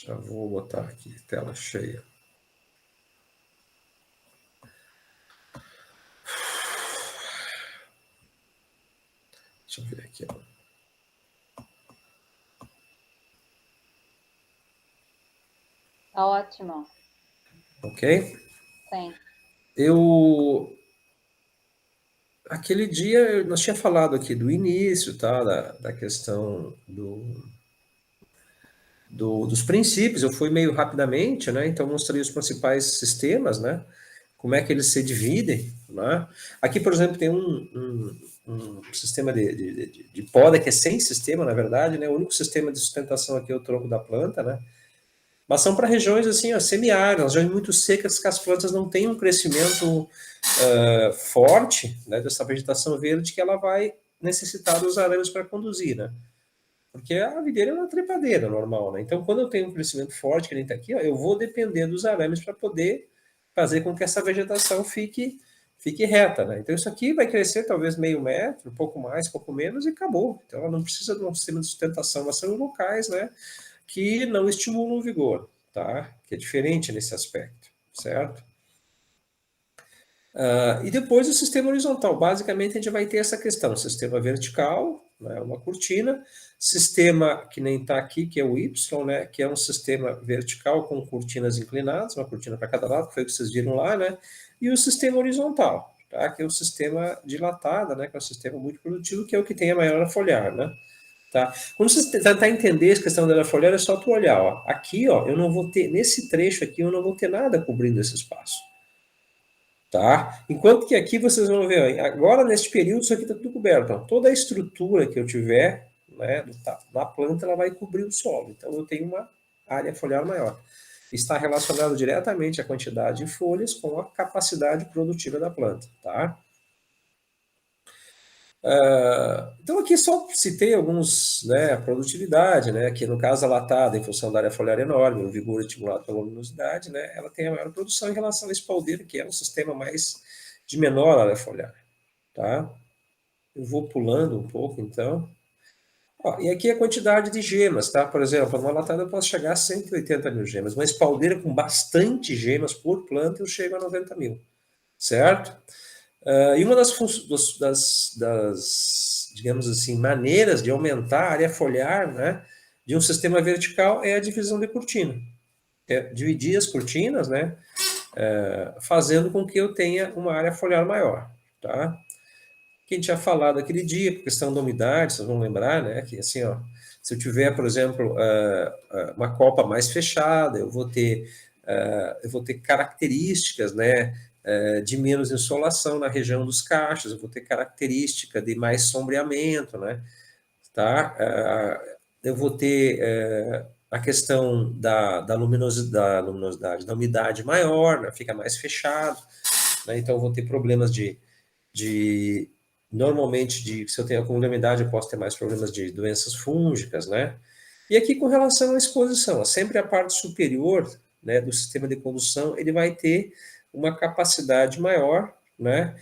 Já vou botar aqui, tela cheia. Deixa eu ver aqui. Tá ótimo. Ok? Sim. Aquele dia, nós tínhamos falado aqui do início, tá? Da questão dos princípios. Eu fui meio rapidamente, né? Então, mostrei os principais sistemas, né? Como é que eles se dividem, né? Aqui, por exemplo, tem um sistema de poda que é sem sistema, na verdade, né? O único sistema de sustentação aqui é o tronco da planta, né? Mas são para regiões assim, ó, semiáridas, regiões muito secas que as plantas não têm um crescimento forte, né, dessa vegetação verde que ela vai necessitar dos arames para conduzir, né? Porque a videira é uma trepadeira normal, né? Então, quando eu tenho um crescimento forte, que nem está aqui, ó, eu vou depender dos arames para poder fazer com que essa vegetação fique reta, né? Então, isso aqui vai crescer talvez meio metro, um pouco mais, um pouco menos, e acabou. Então, ela não precisa de um sistema de sustentação, mas são locais, né, que não estimulam o vigor, tá? Que é diferente nesse aspecto, certo? E depois o sistema horizontal. Basicamente, a gente vai ter essa questão: sistema vertical, né, uma cortina, sistema que nem está aqui, que é o Y, né, que é um sistema vertical com cortinas inclinadas, uma cortina para cada lado, que foi o que vocês viram lá, né, e o sistema horizontal, tá, que é o sistema dilatado, né, que é um sistema muito produtivo, que é o que tem a maior foliar, né. Tá? Quando você tentar entender essa questão da foliar, é só tu olhar, ó. Aqui, ó, eu não vou ter, nesse trecho aqui, eu não vou ter nada cobrindo esse espaço. Tá? Enquanto que aqui vocês vão ver, ó, agora neste período isso aqui está tudo coberto. Ó. Toda a estrutura que eu tiver, né, na planta, ela vai cobrir o solo. Então eu tenho uma área foliar maior. Está relacionado diretamente à quantidade de folhas com a capacidade produtiva da planta, tá? Então aqui só citei alguns, né, a produtividade, né, que no caso a latada, em função da área foliar enorme, o vigor estimulado pela luminosidade, né, ela tem a maior produção em relação à espaldeira, que é um sistema mais de menor área foliar, tá? Eu vou pulando um pouco, então. Ó, e aqui a quantidade de gemas, tá? Por exemplo, numa latada eu posso chegar a 180 mil gemas, uma espaldeira com bastante gemas por planta eu chego a 90 mil, certo? E uma digamos assim, maneiras de aumentar a área foliar, né, de um sistema vertical é a divisão de cortina. É dividir as cortinas, né, fazendo com que eu tenha uma área foliar maior, tá? Que a gente tinha falado aquele dia, por questão da umidade, vocês vão lembrar, né, que assim, ó, se eu tiver, por exemplo, uma copa mais fechada, eu vou ter características, né, de menos insolação na região dos cachos, eu vou ter característica de mais sombreamento, né, tá? Eu vou ter a questão da luminosidade, da umidade maior, né, fica mais fechado, né, então eu vou ter problemas normalmente, se eu tenho acúmulo de umidade, eu posso ter mais problemas de doenças fúngicas, né? E aqui com relação à exposição, sempre a parte superior, né, do sistema de condução, ele vai ter uma capacidade maior, né,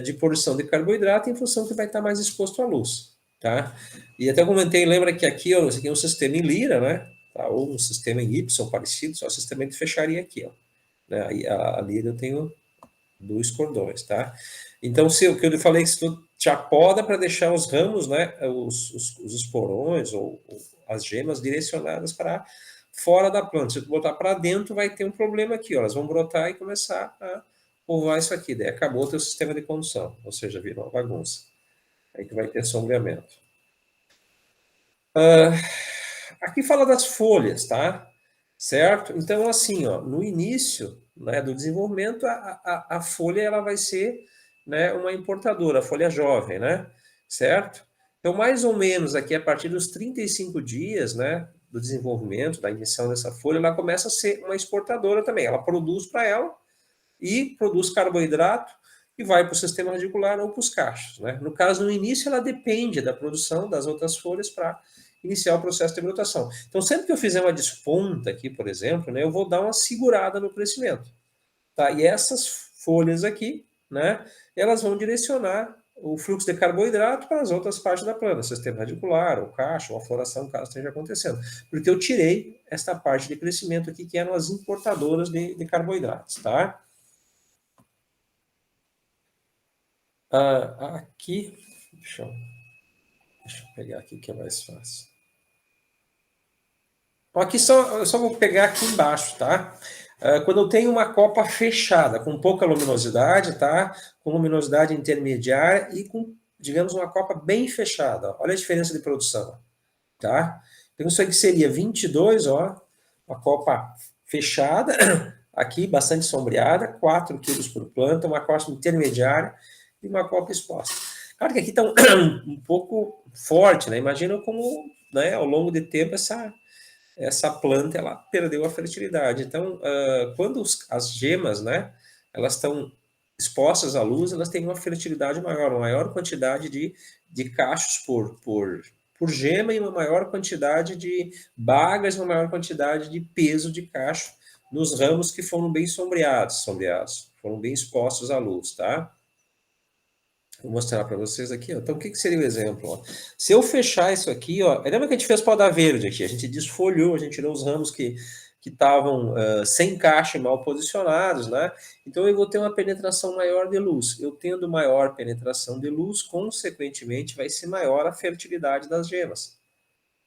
de produção de carboidrato em função que vai estar mais exposto à luz, tá? E até comentei, lembra que aqui, ó, esse aqui é um sistema em lira, né, tá? Ou um sistema em Y parecido, só o sistema de fecharia aqui, ó. Né? Aí a lira eu tenho 2 cordões, tá? Então, o que eu falei, se tu te apoda para deixar os ramos, né, os esporões ou as gemas direcionadas para fora da planta. Se tu botar para dentro, vai ter um problema aqui, ó, elas vão brotar e começar a povoar isso aqui, daí acabou o teu sistema de condução, ou seja, virou uma bagunça. Aí que vai ter sombreamento. Aqui fala das folhas, tá? Certo? Então, assim, ó, no início, né, do desenvolvimento, a folha ela vai ser, né, uma importadora, a folha jovem, né? Certo? Então, mais ou menos aqui, a partir dos 35 dias, né, do desenvolvimento, da iniciação dessa folha, ela começa a ser uma exportadora também. Ela produz para ela e produz carboidrato e vai para o sistema radicular ou para os cachos, né? No caso, no início, ela depende da produção das outras folhas para iniciar o processo de brotação. Então, sempre que eu fizer uma desponta aqui, por exemplo, né, eu vou dar uma segurada no crescimento, tá? E essas folhas aqui, né, elas vão direcionar o fluxo de carboidrato para as outras partes da planta, sistema radicular, o cacho, ou a floração, caso esteja acontecendo. Porque eu tirei esta parte de crescimento aqui, que eram as importadoras de carboidratos, tá? Aqui, deixa eu pegar aqui que é mais fácil. Aqui eu só vou pegar aqui embaixo, tá? Quando eu tenho uma copa fechada, com pouca luminosidade, tá? Com luminosidade intermediária e com, digamos, uma copa bem fechada. Olha a diferença de produção, tá? Então isso aqui seria 22, ó, uma copa fechada, aqui bastante sombreada, 4 quilos por planta, uma copa intermediária e uma copa exposta. Claro que aqui está um pouco forte, né? Imagina como, né, ao longo de tempo essa planta ela perdeu a fertilidade. Então, quando as gemas, né, elas estão expostas à luz, elas têm uma fertilidade maior, uma maior quantidade de cachos por gema e uma maior quantidade de bagas, uma maior quantidade de peso de cacho nos ramos que foram bem sombreados, foram bem expostos à luz, tá? Vou mostrar para vocês aqui, ó. Então, o que seria o exemplo? Ó? Se eu fechar isso aqui, ó, lembra que a gente fez poda verde aqui? A gente desfolhou, a gente tirou os ramos que estavam sem caixa e mal posicionados, né? Então, eu vou ter uma penetração maior de luz. Eu tendo maior penetração de luz, consequentemente, vai ser maior a fertilidade das gemas,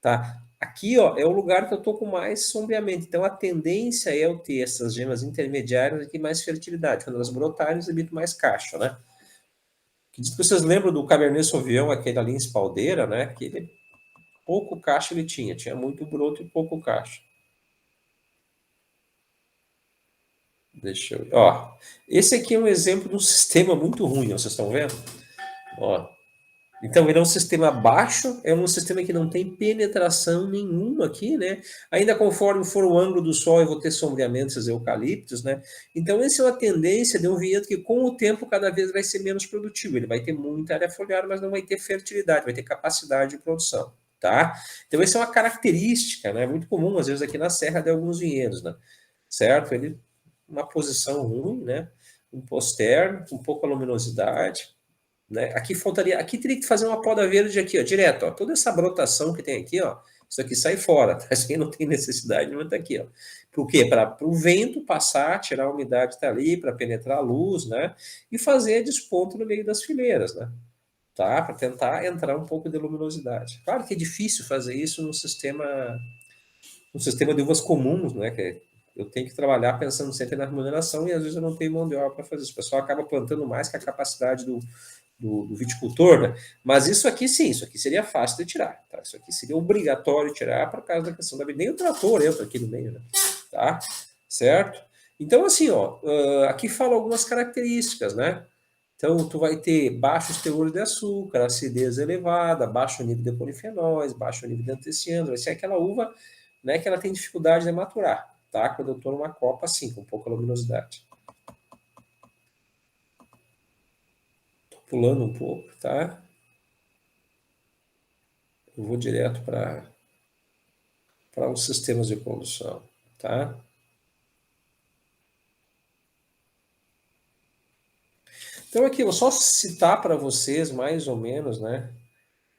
tá? Aqui, ó, é o lugar que eu estou com mais sombreamento. Então, a tendência é eu ter essas gemas intermediárias aqui mais fertilidade. Quando elas brotarem, eles emitem mais caixa, né? Vocês lembram do Cabernet Sauvignon, aquele ali em espaldeira, né? Que ele, pouco cacho ele tinha muito broto e pouco cacho. Deixa eu... Ó, esse aqui é um exemplo de um sistema muito ruim, ó, vocês estão vendo? Ó, então, ele é um sistema baixo, é um sistema que não tem penetração nenhuma aqui, né? Ainda conforme for o ângulo do sol, eu vou ter sombreamento desses eucaliptos, né? Então, essa é uma tendência de um vinhedo que, com o tempo, cada vez vai ser menos produtivo. Ele vai ter muita área foliar, mas não vai ter fertilidade, vai ter capacidade de produção, tá? Então, essa é uma característica, né? Muito comum, às vezes, aqui na serra de alguns vinhedos, né? Certo? Ele, uma posição ruim, né? Um posterno, com pouca luminosidade, né? Aqui teria que fazer uma poda verde aqui, ó, direto, ó, toda essa brotação que tem aqui, ó, isso aqui sai fora, tá? Isso aqui não tem necessidade, mas tá aqui, ó. Por quê? Para o vento passar, tirar a umidade que tá ali, para penetrar a luz, né? E fazer desponto no meio das fileiras, né? Tá? Para tentar entrar um pouco de luminosidade. Claro que é difícil fazer isso num sistema de uvas comuns, né? Que eu tenho que trabalhar pensando sempre na remuneração e às vezes eu não tenho mão de obra para fazer isso. O pessoal acaba plantando mais que a capacidade do viticultor, né? Mas isso aqui sim, isso aqui seria fácil de tirar, tá? Isso aqui seria obrigatório tirar por causa da questão da nem o trator entra aqui no meio, né? Tá? Certo? Então, assim, ó, aqui fala algumas características, né? Então, tu vai ter baixos teores de açúcar, acidez elevada, baixo nível de polifenóis, baixo nível de antecianos, vai ser aquela uva, né, que ela tem dificuldade de maturar, tá? Quando eu tô numa copa assim, com pouca luminosidade. Pulando um pouco, tá? Eu vou direto para os sistemas de condução, tá? Então aqui, eu vou só citar para vocês mais ou menos, né,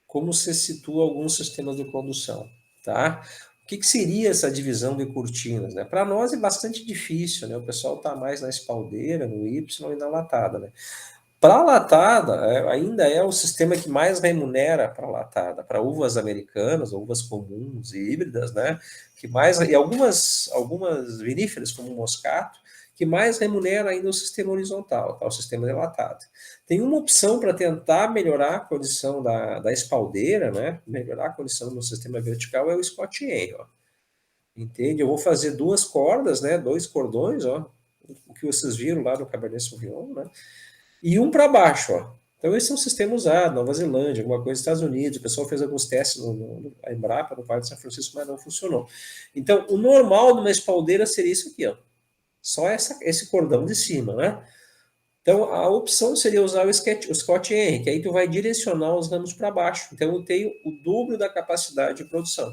como se situa alguns sistemas de condução, tá? O que seria essa divisão de cortinas, né? Para nós é bastante difícil, né? O pessoal está mais na espaldeira, no Y e na latada, né? Para a latada, ainda é o sistema que mais remunera para a latada, para uvas americanas, uvas comuns e híbridas, né? Que mais, e algumas viníferas, como o moscato, que mais remunera ainda o sistema horizontal, tá? O sistema de latado. Tem uma opção para tentar melhorar a condição da espaldeira, né? Melhorar a condição do sistema vertical é o Scott Henry, ó. Entende? Eu vou fazer 2 cordas, né? 2 cordões, ó. O que vocês viram lá no Cabernet Sauvignon, né? E um para baixo, ó. Então esse é um sistema usado, Nova Zelândia, alguma coisa, Estados Unidos, o pessoal fez alguns testes no Embrapa, no Vale de São Francisco, mas não funcionou. Então, o normal de uma espaldeira seria isso aqui, ó. Só esse cordão de cima, né? Então, a opção seria usar o Scott Henry, que aí tu vai direcionar os ramos para baixo. Então, eu tenho o dobro da capacidade de produção.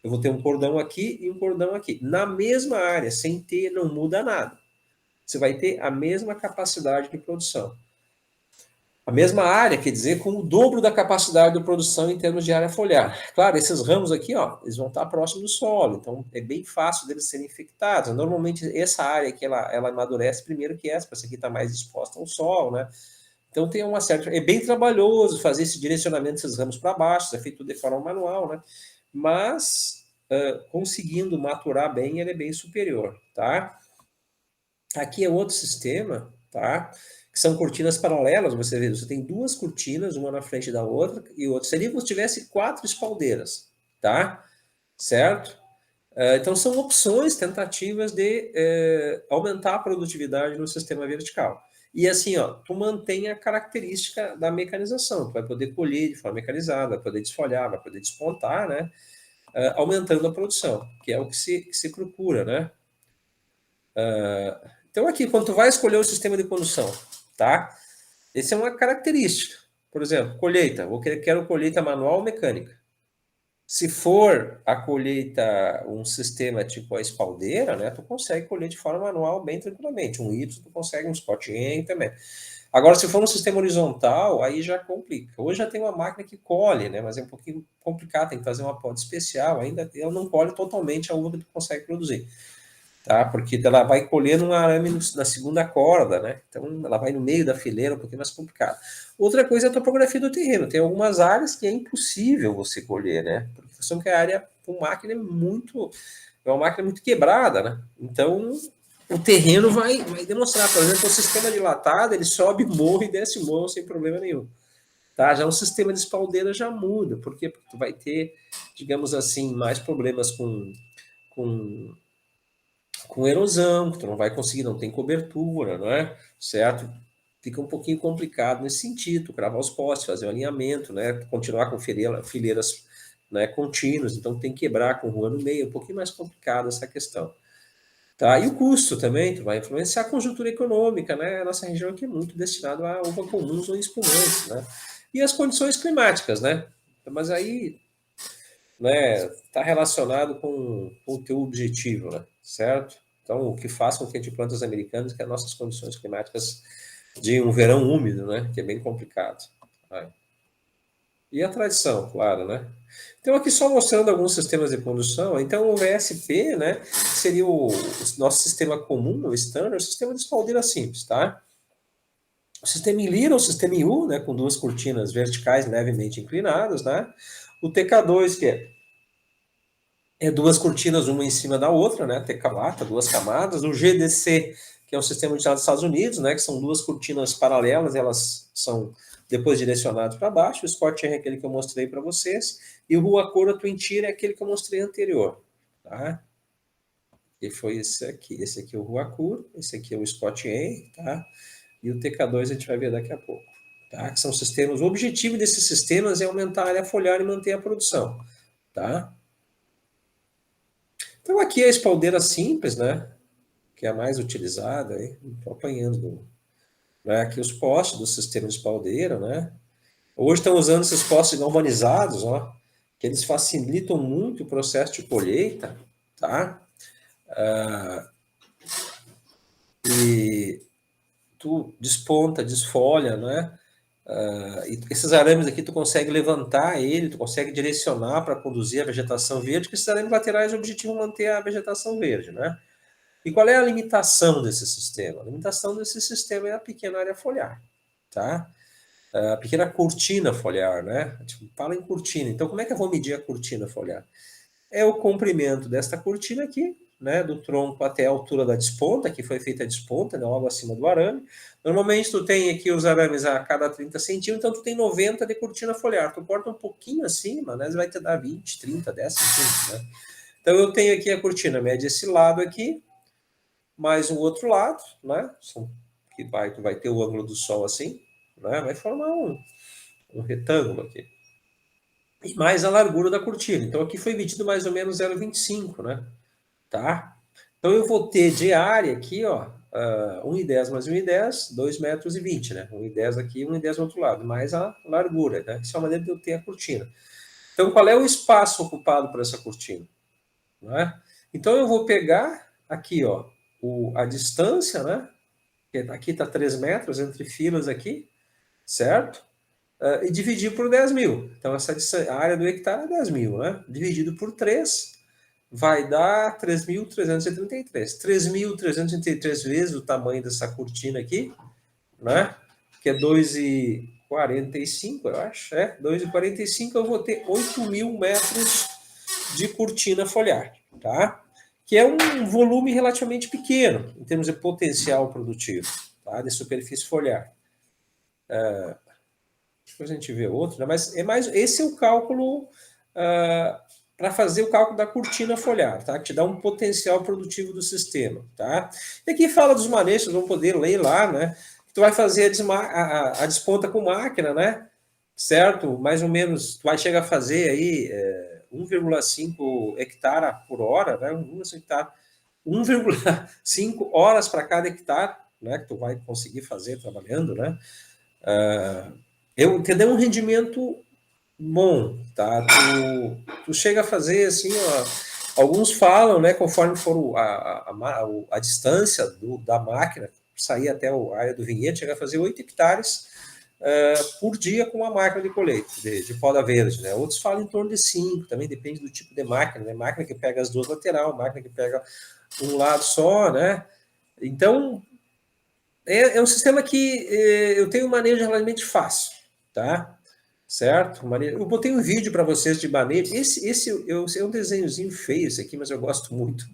Eu vou ter um cordão aqui e um cordão aqui. Na mesma área, sem ter, não muda nada. Você vai ter a mesma capacidade de produção. A mesma área, quer dizer, com o dobro da capacidade de produção em termos de área foliar. Claro, esses ramos aqui, ó, eles vão estar próximos do solo, então é bem fácil deles serem infectados. Normalmente, essa área aqui, ela amadurece primeiro que essa aqui está mais exposta ao sol, né? Então tem uma certa... É bem trabalhoso fazer esse direcionamento desses ramos para baixo, é feito de forma manual, né? Mas, conseguindo maturar bem, ele é bem superior, tá? Aqui é outro sistema, tá? Que são cortinas paralelas, você vê, você tem duas cortinas, uma na frente da outra, e outra. Seria como se tivesse 4 espaldeiras, tá? Certo? Então, são opções, tentativas de aumentar a produtividade no sistema vertical. E assim, ó, tu mantém a característica da mecanização. Tu vai poder colher de forma mecanizada, vai poder desfolhar, vai poder despontar, né? Aumentando a produção, que é o que se procura, né? Então, aqui, quando tu vai escolher o sistema de condução, tá? Essa é uma característica. Por exemplo, colheita. Quero colheita manual ou mecânica. Se for a colheita, um sistema tipo a espaldeira, né, tu consegue colher de forma manual bem tranquilamente. Um Y tu consegue, um Scott Hen também. Agora, se for um sistema horizontal, aí já complica. Hoje já tem uma máquina que colhe, né, mas é um pouquinho complicado, tem que fazer uma poda especial. Ainda ela não colhe totalmente a uva que tu consegue produzir, tá? Porque ela vai colhendo um arame na segunda corda, né? Então ela vai no meio da fileira, um pouquinho mais complicado. Outra coisa é a topografia do terreno. Tem algumas áreas que é impossível você colher, né? Porque são que a área com máquina é uma máquina muito quebrada, né? Então o terreno vai demonstrar, por exemplo, o sistema dilatado, ele sobe morro e desce morro sem problema nenhum. Tá? Já um sistema de espaldeira já muda. Por quê? Porque tu vai ter, digamos assim, mais problemas com com erosão, que tu não vai conseguir, não tem cobertura, não é? Certo? Fica um pouquinho complicado nesse sentido, cravar os postes, fazer o alinhamento, né? Continuar com fileiras, né, contínuas, então tem que quebrar com rua no meio, é um pouquinho mais complicado essa questão. Tá? E o custo também, tu vai influenciar a conjuntura econômica, né? A nossa região aqui é muito destinada a uva comuns ou espumantes, né? E as condições climáticas, né? Mas aí, né, está relacionado com o teu objetivo, né, certo? Então, o que faz com que a gente plante os americanos, que é as nossas condições climáticas de um verão úmido, né, que é bem complicado. Vai. E a tradição, claro, né? Então, aqui só mostrando alguns sistemas de condução. Então, o VSP, né, seria o nosso sistema comum, o standard, o sistema de espaldeira simples, tá? O sistema em Lira, o sistema em U, né, com duas cortinas verticais levemente inclinadas, né? O TK2, que duas cortinas, uma em cima da outra, né? Teclata, duas camadas. O GDC, que é um sistema utilizado nos Estados Unidos, né? Que são duas cortinas paralelas, elas são depois direcionadas para baixo. O Scott é aquele que eu mostrei para vocês. E o Ruacura Twin Tier é aquele que eu mostrei anterior, tá? E foi esse aqui. Esse aqui é o Ruacura, esse aqui é o Scott Hen, tá? E o TK2 a gente vai ver daqui a pouco, tá? Que são sistemas. O objetivo desses sistemas é aumentar a área foliar e manter a produção, tá? Então aqui é a espaldeira simples, né? Que é a mais utilizada, estou apanhando, né? Aqui os postes do sistema de espaldeira, né? Hoje estão usando esses postes galvanizados, ó, que eles facilitam muito o processo de colheita, tá? E tu desponta, desfolha, né? E esses arames aqui tu consegue levantar ele, tu consegue direcionar para conduzir a vegetação verde, porque esses arames laterais o objetivo é manter a vegetação verde, né? E qual é a limitação desse sistema? A limitação desse sistema é a pequena área foliar, tá? A pequena cortina foliar, né? Tipo, fala em cortina. Então, como é que eu vou medir a cortina foliar? É o comprimento desta cortina aqui, né? Do tronco até a altura da desponta, que foi feita a desponta, né? Logo acima do arame. Normalmente, tu tem aqui os arames a cada 30 centímetros, então tu tem 90 de cortina foliar. Tu corta um pouquinho acima, né? Vai te dar 20, 30, 10 centímetros, né? Então, eu tenho aqui a cortina média, esse lado aqui, mais um outro lado, né? Que tu vai ter o ângulo do Sol assim, né? Vai formar um retângulo aqui. E mais a largura da cortina. Então aqui foi medido mais ou menos 0,25, né? Tá? Então eu vou ter de área aqui, ó, 1,10 mais 1,10, 2,20 metros, né? 1,10 aqui, 1,10 do outro lado, mais a largura, né? Isso é uma maneira de eu ter a cortina. Então qual é o espaço ocupado por essa cortina? Né? Então eu vou pegar aqui, ó, a distância, né? Aqui está 3 metros entre filas aqui, certo? E dividir por 10 mil. Então, a área do hectare é 10 mil, né? Dividido por 3, vai dar 3.333. 3.333 vezes o tamanho dessa cortina aqui, né? Que é 2,45, eu acho. 2,45, eu vou ter 8.000 metros de cortina foliar, tá? Que é um volume relativamente pequeno, em termos de potencial produtivo, tá? De superfície foliar. Depois a gente vê outro, né? Mas esse é o cálculo para fazer o cálculo da cortina foliar, tá? Que te dá um potencial produtivo do sistema, tá? E aqui fala dos manejos, vão poder ler lá, né? Tu vai fazer a desponta com máquina, né? Certo? Mais ou menos, tu vai chegar a fazer aí 1,5 hectare por hora, né? 1,5 horas para cada hectare, né? Que tu vai conseguir fazer trabalhando, né? Entendeu? Um rendimento bom, tá? Tu chega a fazer assim, ó, alguns falam, né? Conforme for a distância da máquina, sair até a área do vinhedo, chega a fazer 8 hectares por dia com uma máquina de colheita, de poda verde, né? Outros falam em torno de 5, também depende do tipo de máquina, né? Máquina que pega as duas lateral, máquina que pega um lado só, né? Então, é um sistema que eu tenho um manejo relativamente fácil, tá? Certo? Eu botei um vídeo para vocês de manejo. Esse é um desenhozinho feio, esse aqui, mas eu gosto muito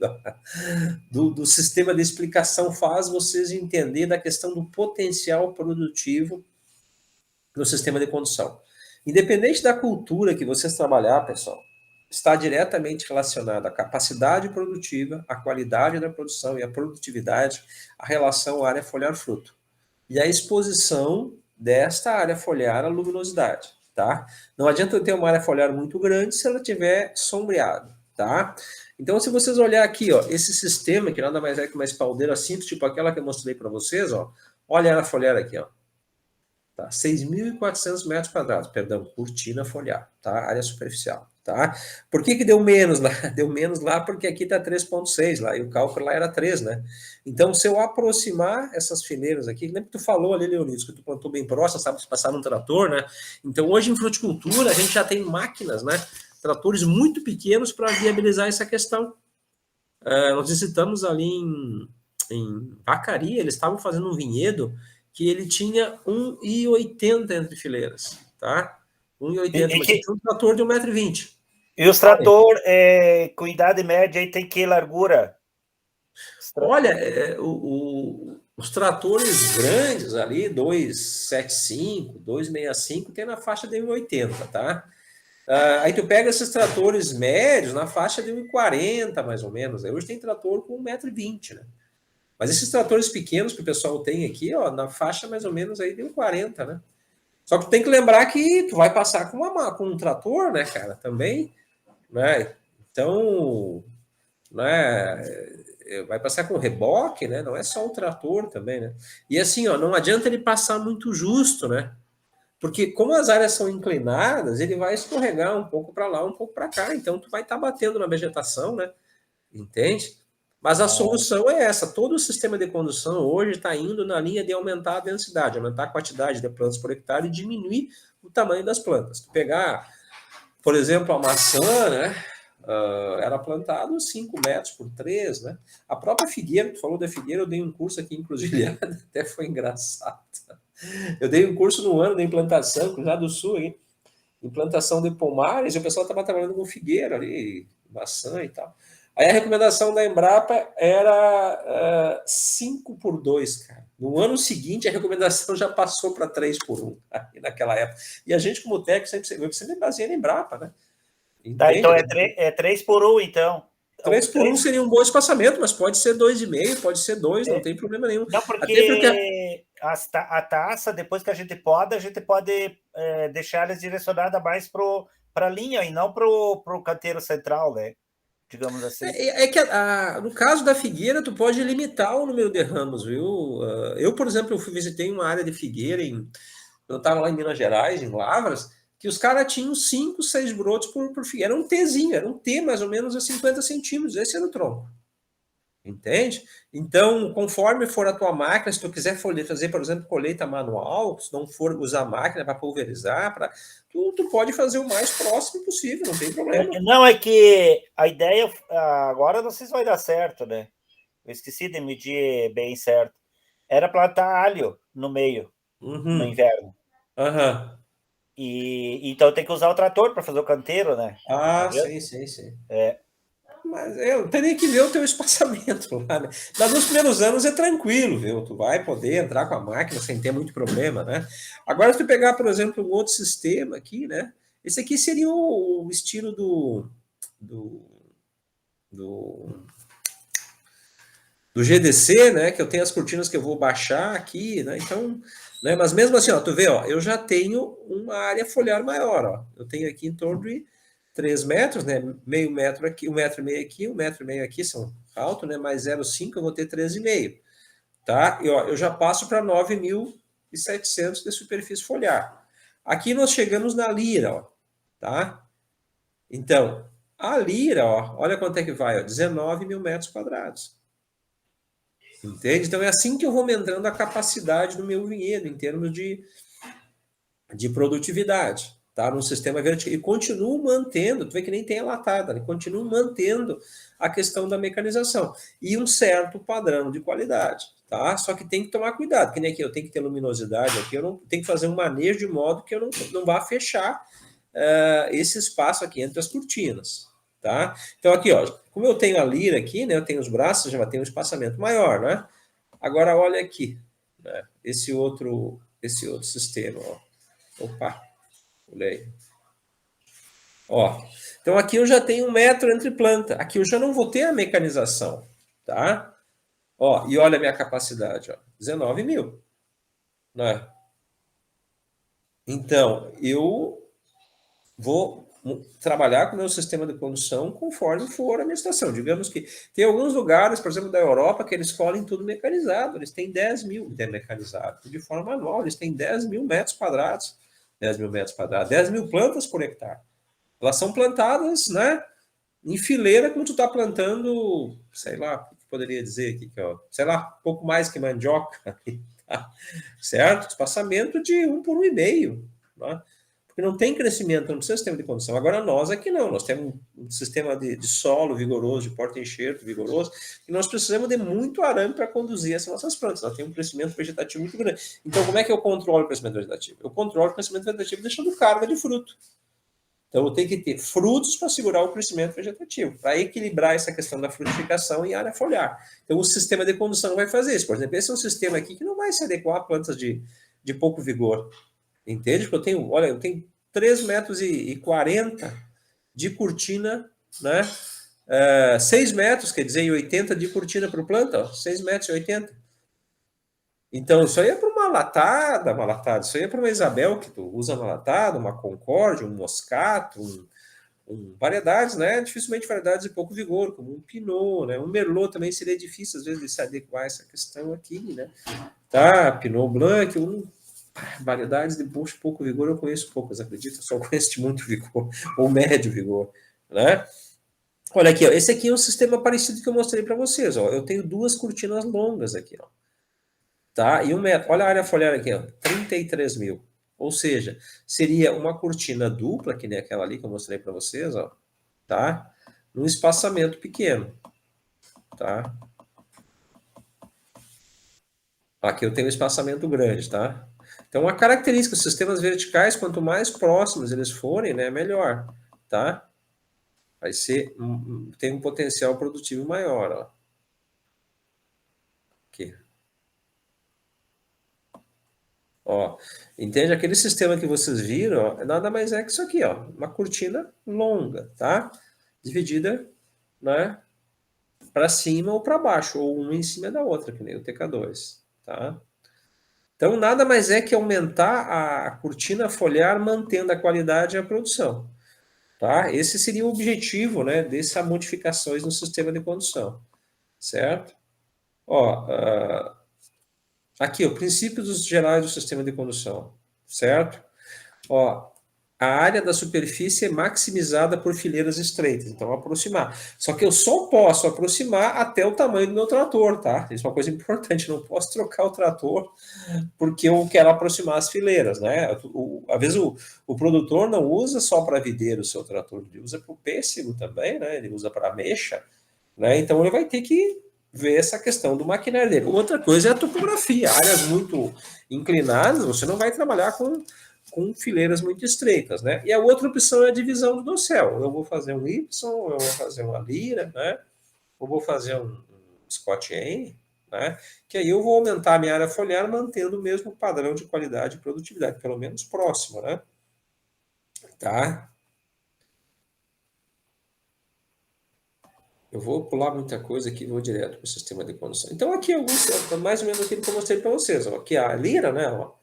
do sistema de explicação. Faz vocês entender da questão do potencial produtivo no sistema de condução. Independente da cultura que vocês trabalhar, pessoal, está diretamente relacionado à capacidade produtiva, à qualidade da produção e à produtividade, a relação área foliar fruto. E a exposição desta área foliar à luminosidade, tá? Não adianta eu ter uma área foliar muito grande se ela estiver sombreada, tá? Então, se vocês olhar aqui, ó, esse sistema, que nada mais é que uma espaldeira simples, tipo aquela que eu mostrei para vocês, ó, olha a área foliar aqui, ó. Tá? 6.400 metros quadrados, perdão, cortina foliar, tá? Área superficial, tá? Por que deu menos lá? Deu menos lá porque aqui tá 3,6 lá, e o cálculo lá era 3, né? Então, se eu aproximar essas fileiras aqui, lembra que tu falou ali, Leonidas, que tu plantou bem próximo, sabe, passar num trator, né? Então, hoje em fruticultura, a gente já tem máquinas, né? Tratores muito pequenos para viabilizar essa questão. Nós visitamos ali em Vacaria, eles estavam fazendo um vinhedo que ele tinha 1,80 entre fileiras, tá? 1,80, mas tinha um trator de 1,20 m. E os trator, com idade média, aí tem que largura? Olha, os tratores grandes ali, 275, 265, tem na faixa de 1,80, tá? Aí tu pega esses tratores médios na faixa de 1,40, mais ou menos. Aí hoje tem trator com 1,20 m, né? Mas esses tratores pequenos que o pessoal tem aqui, ó, na faixa mais ou menos aí de 1,40, né? Só que tu tem que lembrar que tu vai passar com um trator, né, cara, também, né? Então, né, vai passar com reboque, né? Não é só o trator também, né? E assim, ó, não adianta ele passar muito justo, né? Porque como as áreas são inclinadas, ele vai escorregar um pouco para lá, um pouco para cá. Então, tu vai estar batendo na vegetação, né? Entende? Mas a solução é essa. Todo o sistema de condução hoje está indo na linha de aumentar a densidade, aumentar a quantidade de plantas por hectare e diminuir o tamanho das plantas. Tu pegar, por exemplo, a maçã, né? Era plantado 5 metros por 3, né? A própria figueira, tu falou da figueira, eu dei um curso aqui em Encruzilhada, até foi engraçado. Eu dei um curso no ano de implantação, Cruzado do Sul, hein? Implantação de pomares, e o pessoal estava trabalhando com figueira ali, maçã e tal. Aí a recomendação da Embrapa era 5 por 2, cara. No ano seguinte, a recomendação já passou para 3 por 1, naquela época. E a gente, como técnico, sempre baseia na Embrapa, né? Tá, então é 3 por 1, então. 3 por 1 seria um bom espaçamento, mas pode ser 2,5, pode ser 2, não tem problema nenhum. Não, porque a taça, depois que a gente pode deixar elas direcionadas mais para a linha e não para o canteiro central, né? Digamos assim. Que no caso da figueira, tu pode limitar o número de ramos, viu? Eu, por exemplo, visitei uma área de figueira, eu estava lá em Minas Gerais, em Lavras, que os caras tinham 5, 6 brotos por figueira. Era um Tzinho, era um T mais ou menos a 50 centímetros. Esse era o tronco. Entende? Então, conforme for a tua máquina, se tu quiser fazer, por exemplo, colheita manual, se não for usar máquina para pulverizar, tu pode fazer o mais próximo possível, não tem problema. Não, é que a ideia, agora não sei se vai dar certo, né? Eu esqueci de medir bem certo. Era plantar alho no meio, no inverno. Aham. E então tem que usar o trator para fazer o canteiro, né? Tá Ah, vendo? sim. É. Mas eu teria que ver o teu espaçamento lá, né? Mas nos primeiros anos é tranquilo, viu? Tu vai poder entrar com a máquina sem ter muito problema, né? Agora, se tu pegar, por exemplo, um outro sistema aqui, né? Esse aqui seria o estilo do, do, do GDC, né? Que eu tenho as cortinas que eu vou baixar aqui, né? Então, né? Mas mesmo assim, ó, tu vê, ó, eu já tenho uma área foliar maior, ó. Eu tenho aqui em torno de 3 metros, né? Meio metro aqui, 1,5 metro aqui, 1,5 metro aqui são alto, né? Mais 0,5 eu vou ter 13,5, tá? E ó, eu já passo para 9.700 de superfície foliar. Aqui nós chegamos na lira, ó, tá? Então, a lira, ó, olha quanto é que vai, ó, 19 mil metros quadrados. Entende? Então é assim que eu vou aumentando a capacidade do meu vinhedo em termos de produtividade, tá? Num sistema vertical. E continuo mantendo, tu vê que nem tem a latada, né? Continuo mantendo a questão da mecanização e um certo padrão de qualidade, tá? Só que tem que tomar cuidado, que nem aqui eu tenho que ter luminosidade aqui, eu não tenho que fazer um manejo de modo que eu não vá fechar esse espaço aqui entre as cortinas, tá? Então aqui, ó, como eu tenho a lira aqui, né? Eu tenho os braços, já tem um espaçamento maior, né? Agora olha aqui, né? Esse outro sistema, ó. Opa, olhei. Ó, então aqui eu já tenho 1 metro entre planta. Aqui eu já não vou ter a mecanização, tá? Ó, e olha a minha capacidade, ó, 19 mil, né? Então, eu vou trabalhar com o meu sistema de condução conforme for a minha estação. Digamos que tem alguns lugares, por exemplo, da Europa, que eles colhem tudo mecanizado. Eles têm 10 mil de mecanizado. De forma manual, eles têm 10 mil metros quadrados. 10 mil metros quadrados. 10 mil plantas por hectare. Elas são plantadas, né, em fileira, como tu está plantando, sei lá, o que poderia dizer aqui, ó, sei lá, pouco mais que mandioca, tá? Certo? Espaçamento de 1 por 1,5, né? Porque não tem crescimento no sistema de condução. Agora nós aqui não, nós temos um sistema de solo vigoroso, de porta-enxerto vigoroso, e nós precisamos de muito arame para conduzir essas nossas plantas. Nós temos um crescimento vegetativo muito grande. Então, como é que eu controlo o crescimento vegetativo? Eu controlo o crescimento vegetativo deixando carga de fruto. Então, eu tenho que ter frutos para segurar o crescimento vegetativo, para equilibrar essa questão da frutificação e área foliar. Então, o sistema de condução vai fazer isso. Por exemplo, esse é um sistema aqui que não vai se adequar a plantas de pouco vigor. Entende? Porque eu tenho, olha, eu tenho 3,40 metros de cortina, né? 6 metros, quer dizer, e 80 de cortina para planta, ó, 6 metros e 80. Então, isso aí é para uma latada, isso aí é para uma Isabel, que tu usa uma latada, uma Concórdia, um Moscato, variedades, né? Dificilmente variedades de pouco vigor, como um Pinot, né? Um Merlot também seria difícil, às vezes, de se adequar a essa questão aqui, né? Tá, Pinot Blanc, variedades de pouco vigor eu conheço poucas, acredita? Só conheço de muito vigor, ou médio vigor, né? Olha aqui, ó, esse aqui é um sistema parecido que eu mostrei para vocês, ó. Eu tenho 2 cortinas longas aqui, ó. Tá? E 1 metro, olha a área foliar aqui, ó, 33 mil. Ou seja, seria uma cortina dupla, que nem aquela ali que eu mostrei para vocês, ó, tá? Num espaçamento pequeno, tá? Aqui eu tenho um espaçamento grande, tá? Então, a característica dos sistemas verticais, quanto mais próximos eles forem, né, melhor, tá? Vai ser, tem um potencial produtivo maior, ó. Aqui. Ó, entende? Aquele sistema que vocês viram, ó, nada mais é que isso aqui, ó, uma cortina longa, tá? Dividida, né, para cima ou para baixo, ou uma em cima da outra, que nem o TK2, tá? Então, nada mais é que aumentar a cortina foliar mantendo a qualidade e a produção, tá? Esse seria o objetivo, né, dessas modificações no sistema de condução, certo? Ó, aqui, o princípio dos gerais do sistema de condução, certo? Ó, a área da superfície é maximizada por fileiras estreitas, então aproximar. Só que eu só posso aproximar até o tamanho do meu trator, tá? Isso é uma coisa importante, eu não posso trocar o trator porque eu quero aproximar as fileiras, né? Às vezes o produtor não usa só para videiro o seu trator, ele usa para o pêssego também, né? Ele usa para ameixa, né? Então ele vai ter que ver essa questão do maquinário dele. Outra coisa é a topografia, áreas muito inclinadas, você não vai trabalhar com fileiras muito estreitas, né? E a outra opção é a divisão do dossel. Eu vou fazer um Y, eu vou fazer uma lira, né? Eu vou fazer um Scott N, né? Que aí eu vou aumentar a minha área foliar mantendo o mesmo padrão de qualidade e produtividade, pelo menos próximo, né? Tá? Eu vou pular muita coisa aqui e vou direto para o sistema de condução. Então aqui mais ou menos aquilo que eu mostrei para vocês. Ó. Aqui a lira, né? Ó.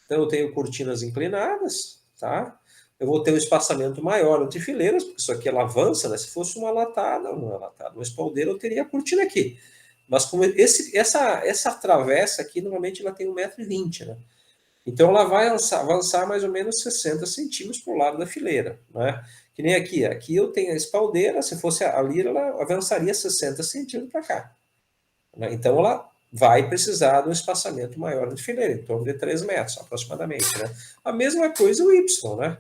Então eu tenho cortinas inclinadas, tá? Eu vou ter um espaçamento maior entre fileiras, porque isso aqui ela avança, né? Se fosse uma latada, uma espaldeira, eu teria a cortina aqui. Mas como essa travessa aqui, normalmente ela tem 1,20 m, né? Então ela vai avançar mais ou menos 60 centímetros para o lado da fileira, né? Que nem aqui. Aqui eu tenho a espaldeira, se fosse a lira, ela avançaria 60 centímetros para cá. Né? Então ela vai precisar de um espaçamento maior de fileira, em torno de 3 metros aproximadamente. Né? A mesma coisa o Y, né?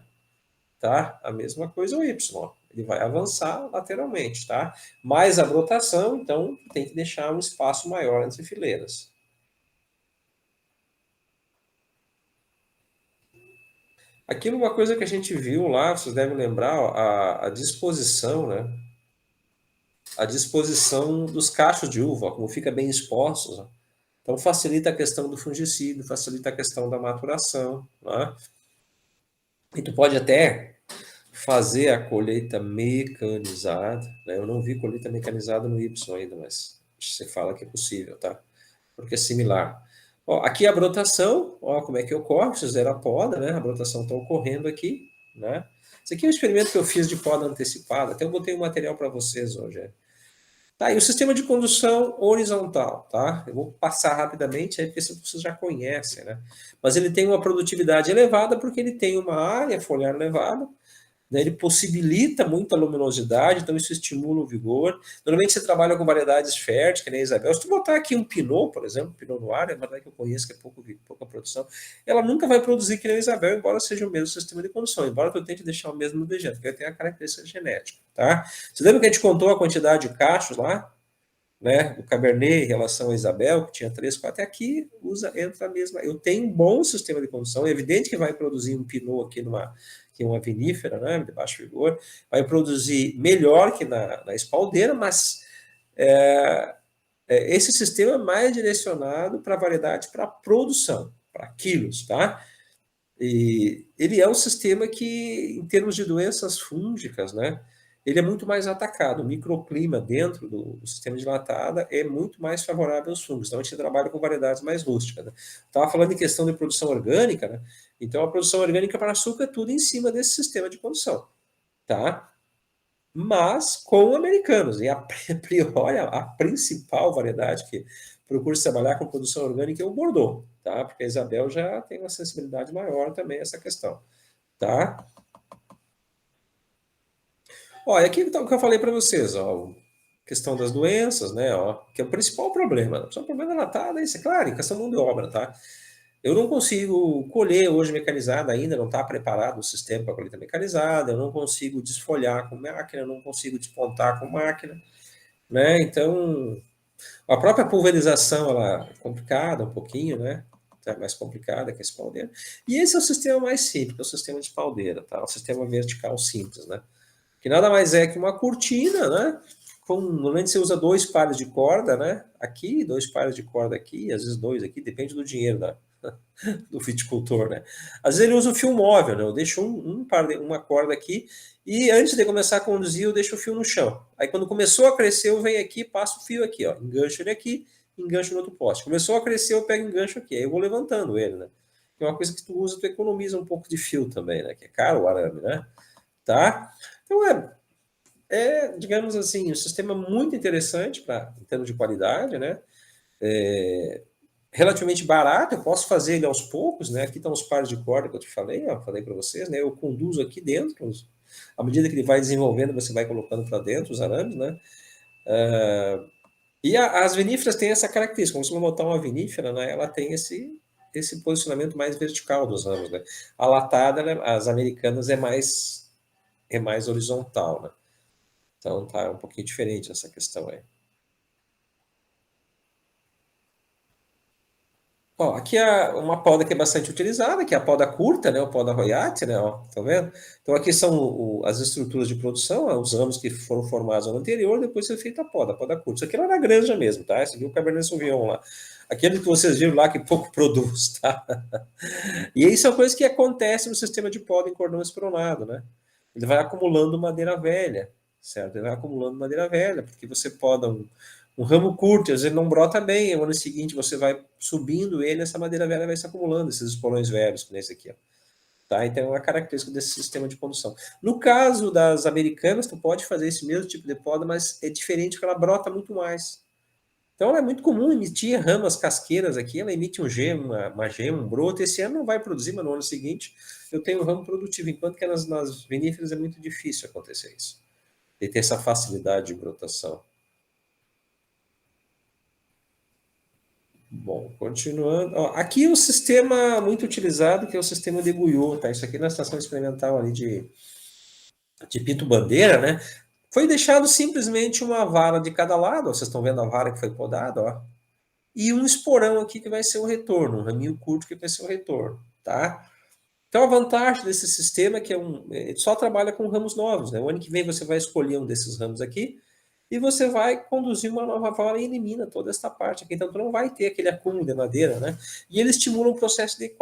Tá? A mesma coisa o Y. Ele vai avançar lateralmente, tá? Mais a brotação, então tem que deixar um espaço maior entre fileiras. Aquilo, uma coisa que a gente viu lá, vocês devem lembrar, ó, a disposição, né? A disposição dos cachos de uva, ó, como fica bem expostos. Ó. Então facilita a questão do fungicida, facilita a questão da maturação. Né? E tu pode até fazer a colheita mecanizada. Né? Eu não vi colheita mecanizada no Y ainda, mas você fala que é possível, tá? Porque é similar. Ó, aqui a brotação, ó, como é que ocorre, vocês fizeram a poda, né? A brotação está ocorrendo aqui, né? Esse aqui é um experimento que eu fiz de poda antecipada, até eu botei um material para vocês hoje. Tá, e o sistema de condução horizontal, tá? Eu vou passar rapidamente aí, porque vocês já conhecem, né? Mas ele tem uma produtividade elevada porque ele tem uma área foliar elevada, né, ele possibilita muita luminosidade, então isso estimula o vigor. Normalmente você trabalha com variedades férteis, que nem a Isabel. Se tu botar aqui um Pinot, por exemplo, Pinot Noir, é uma variedade que eu conheço, que é pouca produção, ela nunca vai produzir que nem a Isabel, embora seja o mesmo sistema de condução, embora eu tente deixar o mesmo dejeto, porque ele tem a característica genética. Tá? Você lembra que a gente contou a quantidade de cachos lá? Né, o Cabernet em relação a Isabel, que tinha 3, 4, aqui entra a mesma. Eu tenho um bom sistema de condução, é evidente que vai produzir um Pinot aqui que é uma vinífera, né, de baixo vigor, vai produzir melhor que na espaldeira, mas esse sistema é mais direcionado para variedade, para produção, para quilos, tá? E ele é um sistema que, em termos de doenças fúngicas, né, ele é muito mais atacado. O microclima dentro do sistema de latada é muito mais favorável aos fungos. Então, a gente trabalha com variedades mais rústicas. Né? Estava falando em questão de produção orgânica, né? Então, a produção orgânica para açúcar é tudo em cima desse sistema de produção. Tá? Mas com americanos. E a priori, a principal variedade que procura trabalhar com produção orgânica é o Bordeaux. Tá? Porque a Isabel já tem uma sensibilidade maior também a essa questão. Tá? Ó, é aquilo que eu falei para vocês, ó, questão das doenças, né, ó, que é o principal problema. O principal problema é latada, isso é claro, em questão de mão de obra, tá? Eu não consigo colher hoje mecanizada ainda, não está preparado o sistema para colheita mecanizada, eu não consigo desfolhar com máquina, eu não consigo despontar com máquina, né? Então, a própria pulverização, ela é complicada um pouquinho, né? É mais complicada que a espaldeira. E esse é o sistema mais simples, é o sistema de espaldeira, tá? O sistema vertical simples, né? Que nada mais é que uma cortina, né? Normalmente você usa 2 pares de corda, né? Aqui, 2 pares de corda aqui, às vezes 2 aqui, depende do dinheiro do viticultor, né? Às vezes ele usa o fio móvel, né? Eu deixo uma corda aqui e antes de começar a conduzir eu deixo o fio no chão. Aí quando começou a crescer eu venho aqui, passo o fio aqui, ó, engancho ele aqui, engancho no outro poste. Começou a crescer eu pego engancho aqui, aí eu vou levantando ele, né? Que é uma coisa que tu usa, tu economiza um pouco de fio também, né? Que é caro o arame, né? Tá? Então digamos assim, um sistema muito interessante em termos de qualidade, né? relativamente barato, eu posso fazer ele aos poucos, né? Aqui estão os pares de corda que eu te falei, ó, falei para vocês, né? Eu conduzo aqui dentro, à medida que ele vai desenvolvendo, você vai colocando para dentro os arames, né? E as viníferas têm essa característica, como você vai botar uma vinífera, né? Ela tem esse posicionamento mais vertical dos ramos, né? A latada, né, as americanas é mais horizontal, né? Então tá um pouquinho diferente essa questão aí. Ó, aqui é uma poda que é bastante utilizada, que é a poda curta, né, o poda Royat, né, ó, tá vendo? Então aqui são as estruturas de produção, ó, os ramos que foram formados no anterior, depois foi feita a poda curta. Isso aqui era na granja mesmo, tá? Esse aqui é o Cabernet Sauvignon lá. Aquele que vocês viram lá que pouco produz, tá? E isso é uma coisa que acontece no sistema de poda em cordão espronado, né? Ele vai acumulando madeira velha, certo? Ele vai acumulando madeira velha, porque você poda um ramo curto, às vezes não brota bem, no ano seguinte você vai subindo ele, essa madeira velha vai se acumulando, esses esporões velhos, como esse aqui, ó. Tá? Então é uma característica desse sistema de condução. No caso das americanas, tu pode fazer esse mesmo tipo de poda, mas é diferente porque ela brota muito mais. Então é muito comum emitir ramas casqueiras aqui, ela emite um gema, uma gema, um broto, esse ano não vai produzir, mas no ano seguinte eu tenho um ramo produtivo, enquanto que nas viníferas é muito difícil acontecer isso. E ter essa facilidade de brotação. Bom, continuando. Ó, aqui o sistema muito utilizado, que é o sistema de Guyot, tá? Isso aqui na estação experimental ali de Pinto Bandeira, né? Foi deixado simplesmente uma vara de cada lado, ó, vocês estão vendo a vara que foi podada, ó. E um esporão aqui que vai ser o retorno, um raminho curto que vai ser o retorno, tá? Então a vantagem desse sistema é que só trabalha com ramos novos, né? O ano que vem você vai escolher um desses ramos aqui, e você vai conduzir uma nova vara e elimina toda esta parte aqui. Então, tu não vai ter aquele acúmulo de madeira, né? E ele estimula um processo de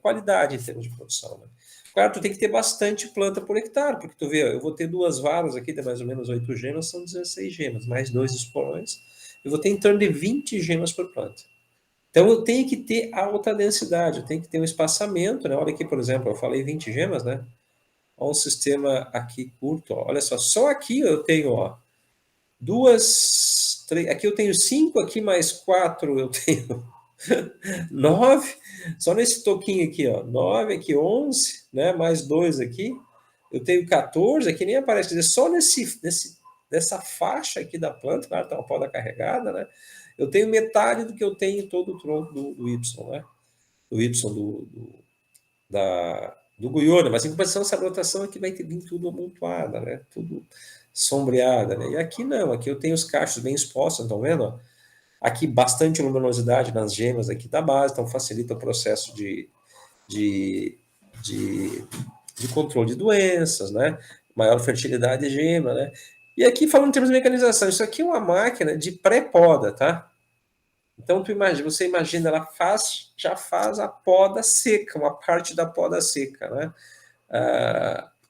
qualidade em termos de produção, né? Claro, tu tem que ter bastante planta por hectare, porque tu vê, eu vou ter 2 varas aqui de mais ou menos 8 gemas, são 16 gemas, mais 2 esporões, eu vou ter em torno de 20 gemas por planta. Então, eu tenho que ter alta densidade, eu tenho que ter um espaçamento, né? Olha aqui, por exemplo, eu falei 20 gemas, né? Olha um sistema aqui curto, ó. Olha só aqui eu tenho, ó, aqui eu tenho 5, aqui mais 4 eu tenho 9, só nesse toquinho aqui, ó, 9, aqui 11, né, mais 2 aqui, eu tenho 14, aqui nem aparece, quer dizer, só nessa faixa aqui da planta, claro, tá uma poda carregada, né, eu tenho metade do que eu tenho em todo o tronco do Y, né, do Y do Guyot, mas em compensação essa rotação aqui vai vir tudo amontoada, né, tudo sombreada, né? E aqui não, aqui eu tenho os cachos bem expostos, estão vendo? Aqui bastante luminosidade nas gemas aqui da base, então facilita o processo de, de, de controle de doenças, né? Maior fertilidade de gema, né? E aqui falando em termos de mecanização, isso aqui é uma máquina de pré-poda, tá? Então você imagina, ela já faz a poda seca, uma parte da poda seca, né?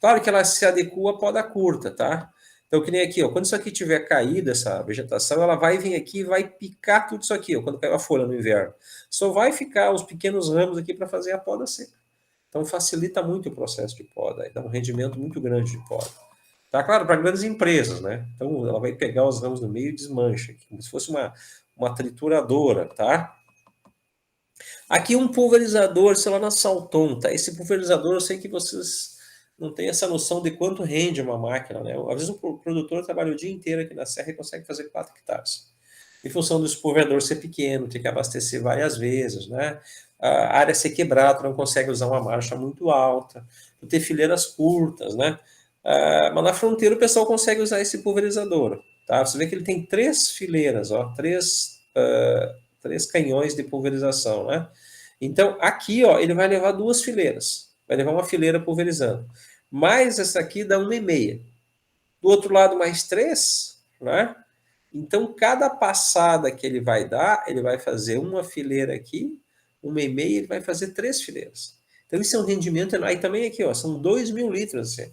Claro que ela se adequa à poda curta, tá? Então, que nem aqui, ó, quando isso aqui tiver caído, essa vegetação, ela vai vir aqui e vai picar tudo isso aqui, ó, quando caiu a folha no inverno. Só vai ficar os pequenos ramos aqui para fazer a poda seca. Então, facilita muito o processo de poda, dá um rendimento muito grande de poda. Tá claro, para grandes empresas, né? Então, ela vai pegar os ramos no meio e desmancha, como se fosse uma trituradora, tá? Aqui um pulverizador, sei lá, na Salton, tá? Esse pulverizador, eu sei que vocês não têm essa noção de quanto rende uma máquina, né? Às vezes o produtor trabalha o dia inteiro aqui na serra e consegue fazer 4 hectares. Em função do pulverizador ser pequeno, ter que abastecer várias vezes, né? A área ser quebrada, não consegue usar uma marcha muito alta, ter fileiras curtas, né? Mas na fronteira o pessoal consegue usar esse pulverizador, tá? Você vê que ele tem 3 fileiras, ó, 3 canhões de pulverização, né? Então, aqui, ó, ele vai levar 2 fileiras. Vai levar uma fileira pulverizando. Mais essa aqui dá 1,5. Do outro lado, mais 3, né? Então, cada passada que ele vai dar, ele vai fazer uma fileira aqui, 1,5, ele vai fazer 3 fileiras. Então, isso é um rendimento enorme. Aí também aqui, ó, são 2.000 litros, assim,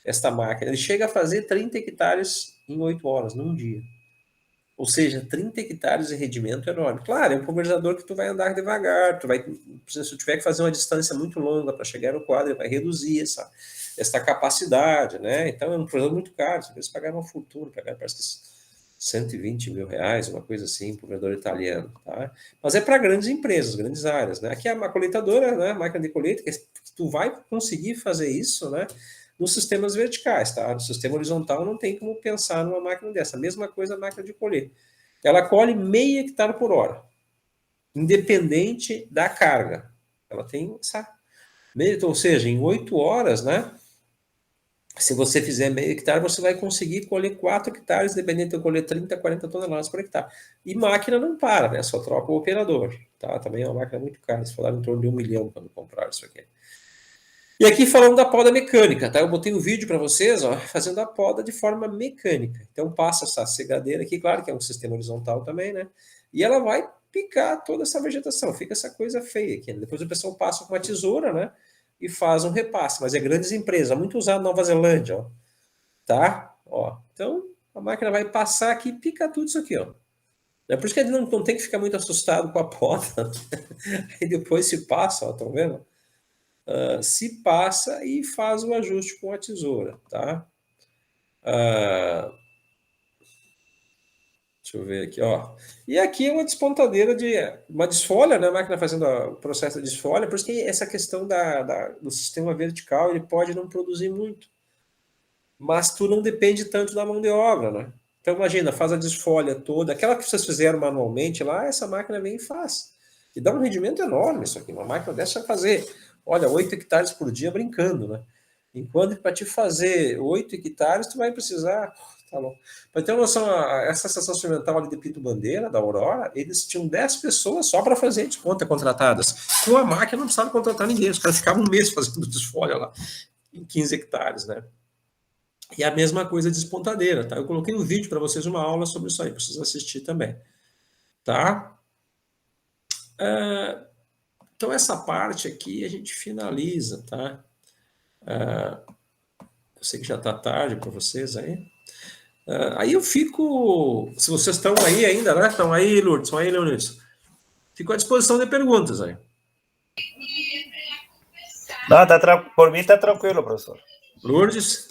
esta máquina. Ele chega a fazer 30 hectares em 8 horas, num dia. Ou seja, 30 hectares de rendimento enorme. Claro, é um pulverizador que tu vai andar devagar, se tu tiver que fazer uma distância muito longa para chegar no quadro, ele vai reduzir essa capacidade, né? Então é um pulverizador muito caro, eles pagaram uma fortuna, parece que 120 mil reais, uma coisa assim, para o vendedor italiano, tá? Mas é para grandes empresas, grandes áreas, né? Aqui é uma coletadora, né? Máquina de colheita, que tu vai conseguir fazer isso, né? Nos sistemas verticais, tá? No sistema horizontal não tem como pensar numa máquina dessa. A mesma coisa a máquina de colher. Ela colhe meio hectare por hora, independente da carga. Ela tem essa... Ou seja, em 8 horas, né? Se você fizer meio hectare, você vai conseguir colher 4 hectares, independente de eu colher 30, 40 toneladas por hectare. E máquina não para, né? Só troca o operador, tá? Também é uma máquina muito cara. Eles falaram em torno de 1 milhão quando compraram isso aqui. E aqui falando da poda mecânica, tá? Eu botei um vídeo para vocês, ó, fazendo a poda de forma mecânica. Então passa essa segadeira aqui, claro que é um sistema horizontal também, né? E ela vai picar toda essa vegetação, fica essa coisa feia aqui. Depois o pessoal passa com uma tesoura, né? E faz um repasse, mas é grandes empresas, muito usado na Nova Zelândia, ó. Tá? Ó, então a máquina vai passar aqui e pica tudo isso aqui, ó. É por isso que ele não tem que ficar muito assustado com a poda. Aí depois se passa, ó, estão vendo? Se passa e faz o ajuste com a tesoura, tá? Deixa eu ver aqui, ó. E aqui é uma despontadeira uma desfolha, né? A máquina fazendo o processo de desfolha, por isso que essa questão do sistema vertical, ele pode não produzir muito. Mas tu não depende tanto da mão de obra, né? Então imagina, faz a desfolha toda, aquela que vocês fizeram manualmente lá, essa máquina vem e faz. E dá um rendimento enorme isso aqui, uma máquina dessa vai fazer, olha, 8 hectares por dia brincando, né? Enquanto para te fazer 8 hectares, tu vai precisar... Tá bom. Para ter uma noção, essa estação experimental ali de Pinto Bandeira, da Aurora, eles tinham 10 pessoas só para fazer desconta contratadas. Com a máquina não precisava contratar ninguém, os caras ficavam um mês fazendo desfolha lá, em 15 hectares, né? E a mesma coisa de despontadeira, tá? Eu coloquei um vídeo para vocês, uma aula sobre isso aí, para vocês assistir também, tá? Então, essa parte aqui a gente finaliza, tá? Eu sei que já está tarde para vocês aí. Aí eu fico... Se vocês estão aí ainda, né? Estão aí, Lourdes? Estão aí, Leonidas? Fico à disposição de perguntas aí. Não, por mim está tranquilo, professor. Lourdes?